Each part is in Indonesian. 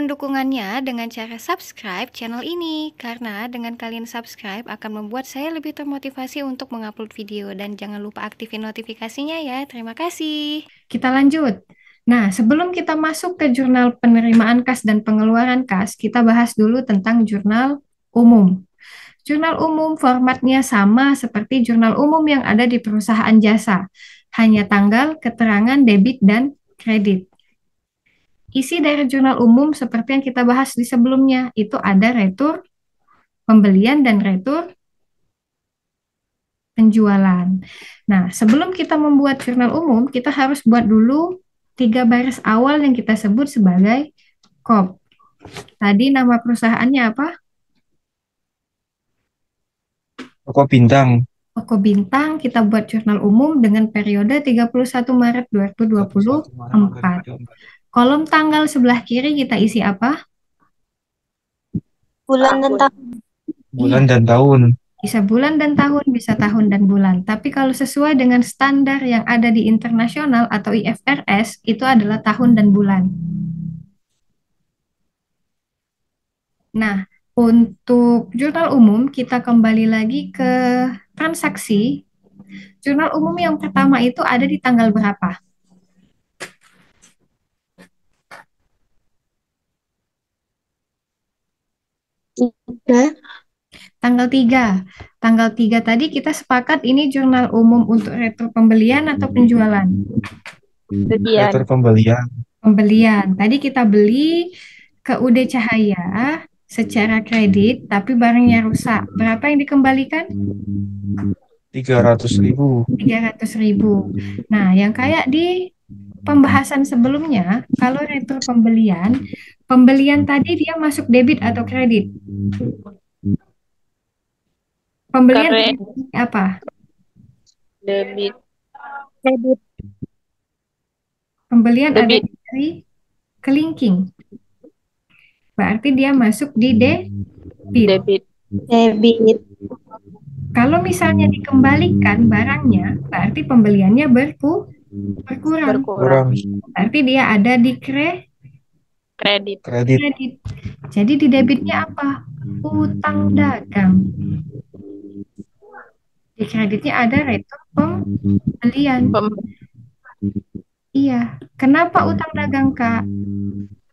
berikan dukungannya dengan cara subscribe channel ini, karena dengan kalian subscribe akan membuat saya lebih termotivasi untuk mengupload video. Dan jangan lupa aktifin notifikasinya ya. Terima kasih. Kita lanjut. Nah, sebelum kita masuk ke jurnal penerimaan kas dan pengeluaran kas, kita bahas dulu tentang jurnal umum. Jurnal umum formatnya sama seperti jurnal umum yang ada di perusahaan jasa, hanya tanggal, keterangan debit, dan kredit. Isi dari jurnal umum seperti yang kita bahas di sebelumnya, itu ada retur pembelian dan retur penjualan. Nah, sebelum kita membuat jurnal umum, kita harus buat dulu 3 baris awal yang kita sebut sebagai KOP. Tadi nama perusahaannya apa? Toko bintang. Toko Bintang. Kita buat jurnal umum dengan periode 31 Maret 31 Maret 2024. 2024. Kolom tanggal sebelah kiri kita isi apa? Bulan dan tahun. Iya, Bulan dan tahun. bisa bulan dan tahun, bisa tahun dan bulan. Tapi kalau sesuai dengan standar yang ada di internasional atau IFRS, itu adalah tahun dan bulan. Nah, untuk jurnal umum, kita kembali lagi ke transaksi. Jurnal umum yang pertama itu ada di tanggal berapa? Tiga. Tanggal 3. Tanggal 3 tadi kita sepakat ini jurnal umum untuk retro pembelian atau penjualan? Letter Sekian. pembelian. Pembelian. Tadi kita beli ke UD Cahaya secara kredit, tapi barangnya rusak. Berapa yang dikembalikan? 300.000. 300.000. Nah, yang kayak di pembahasan sebelumnya, kalau retro pembelian, pembelian tadi dia masuk debit atau kredit? Pembelian Kredit. apa? Debit. Kredit. Pembelian ada Debit. dari kelingking. Berarti dia masuk di debit. Debit. Debit. Kalau misalnya dikembalikan barangnya, berarti pembeliannya berkurang. Berkurang. Kurang. Berarti dia ada di Kredit. Kredit. kredit. Jadi di debitnya apa? Utang dagang. Di kreditnya ada retur pembelian. Iya. Kenapa utang dagang, Kak?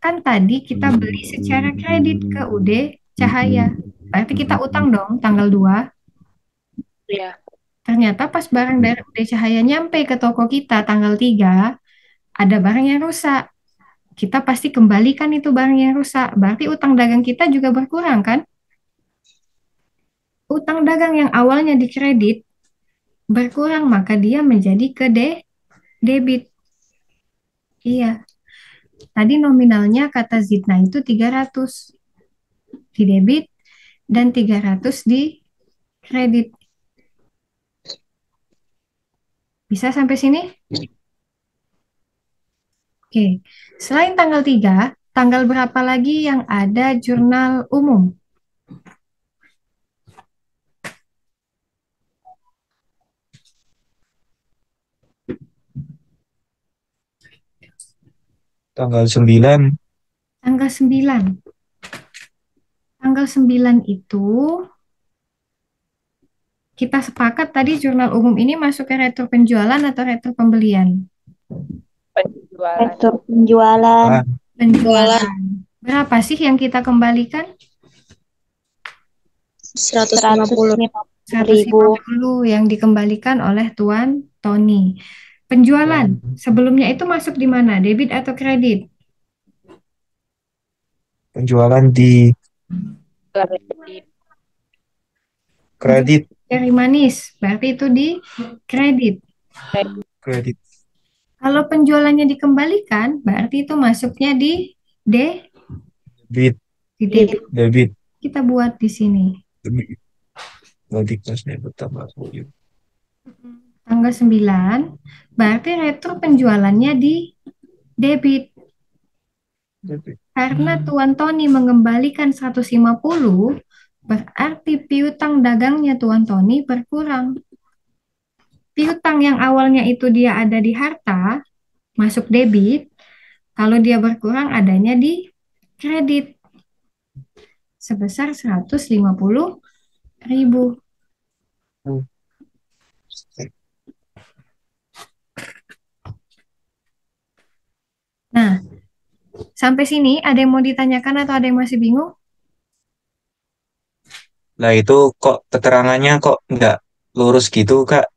Kan tadi kita beli secara kredit ke UD Cahaya. Berarti kita utang dong tanggal 2. Ya. Ternyata pas barang dari UD Cahaya nyampe ke toko kita tanggal 3, ada barang yang rusak. Kita pasti kembalikan itu barang yang rusak. Berarti utang dagang kita juga berkurang, kan? Utang dagang yang awalnya di kredit berkurang, maka dia menjadi ke debit. Iya. Tadi nominalnya kata Zidna itu 300 di debit dan 300 di kredit. Bisa sampai sini? Oke. Selain tanggal 3, tanggal berapa lagi yang ada jurnal umum? Tanggal 9. Tanggal 9. Tanggal 9 itu kita sepakat tadi jurnal umum ini masuk ke retro penjualan atau retro pembelian? Penjualan. Retur penjualan. Penjualan. Berapa sih yang kita kembalikan? 150.000. 150 yang dikembalikan oleh Tuan Tony. Penjualan sebelumnya itu masuk di mana? Debit atau kredit? Penjualan di Kredit. kredit. Dari manis, berarti itu di kredit. Kredit. Kalau penjualannya dikembalikan, berarti itu masuknya di Debit. debit. Debit. Kita buat di sini. Debit. Nanti kelasnya bertambah. Tanggal 9, berarti retro penjualannya di debit. Debit. Karena Tuan Tony mengembalikan 150, berarti piutang dagangnya Tuan Tony berkurang. Piutang yang awalnya itu dia ada di harta, masuk debit, kalau dia berkurang adanya di kredit sebesar 150.000. Nah, sampai sini ada yang mau ditanyakan atau ada yang masih bingung? Lah itu kok keterangannya kok nggak lurus gitu, Kak?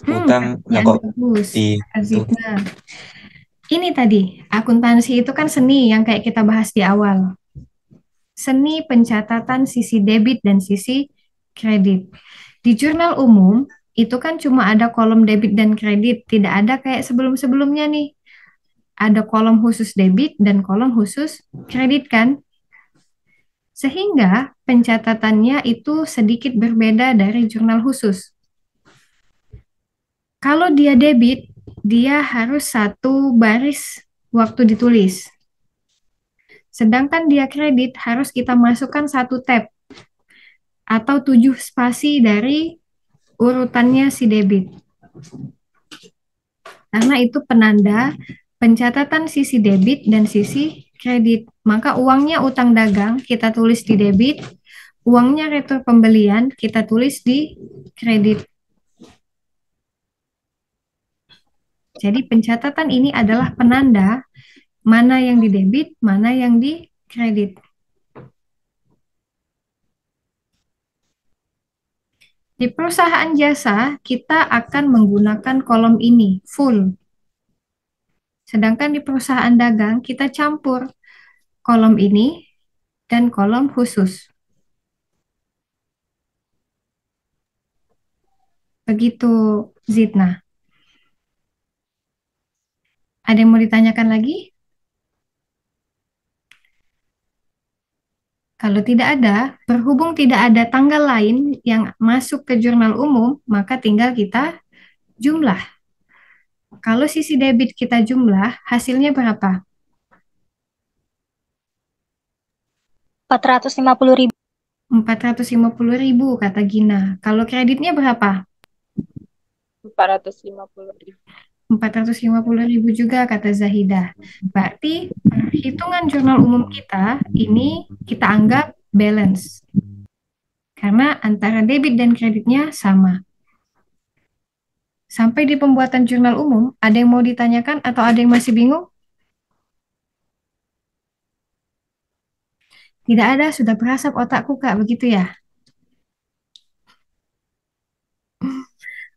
Utang lah Pertanyaan kok bagus, di Kak itu. Zidna. Ini tadi, akuntansi itu kan seni yang kayak kita bahas di awal. Seni pencatatan sisi debit dan sisi kredit. Di jurnal umum, itu kan cuma ada kolom debit dan kredit, tidak ada kayak sebelum-sebelumnya nih. Ada kolom khusus debit dan kolom khusus kredit kan? Sehingga pencatatannya itu sedikit berbeda dari jurnal khusus. Kalau dia debit, dia harus satu baris waktu ditulis. Sedangkan dia kredit harus kita masukkan satu tab atau 7 spasi dari urutannya si debit. Karena itu penanda pencatatan sisi debit dan sisi kredit. Maka uangnya utang dagang kita tulis di debit, uangnya retur pembelian kita tulis di kredit. Jadi pencatatan ini adalah penanda mana yang di debit, mana yang di kredit. Di perusahaan jasa, kita akan menggunakan kolom ini, full. Sedangkan di perusahaan dagang, kita campur kolom ini dan kolom khusus. Begitu, Zidna. Ada yang mau ditanyakan lagi? Kalau tidak ada, berhubung tidak ada tanggal lain yang masuk ke jurnal umum, maka tinggal kita jumlah. Kalau sisi debit kita jumlah, hasilnya berapa? 450.000. 450.000 kata Gina. Kalau kreditnya berapa? 450.000. 450.000 juga kata Zahidah. Berarti perhitungan jurnal umum kita ini kita anggap balance. Karena antara debit dan kreditnya sama. Sampai di pembuatan jurnal umum, ada yang mau ditanyakan atau ada yang masih bingung? Tidak ada, sudah berasap otakku Kak, begitu ya?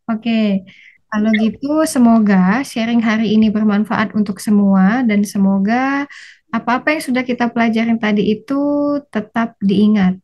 Oke, kalau gitu semoga sharing hari ini bermanfaat untuk semua dan semoga apa-apa yang sudah kita pelajarin tadi itu tetap diingat.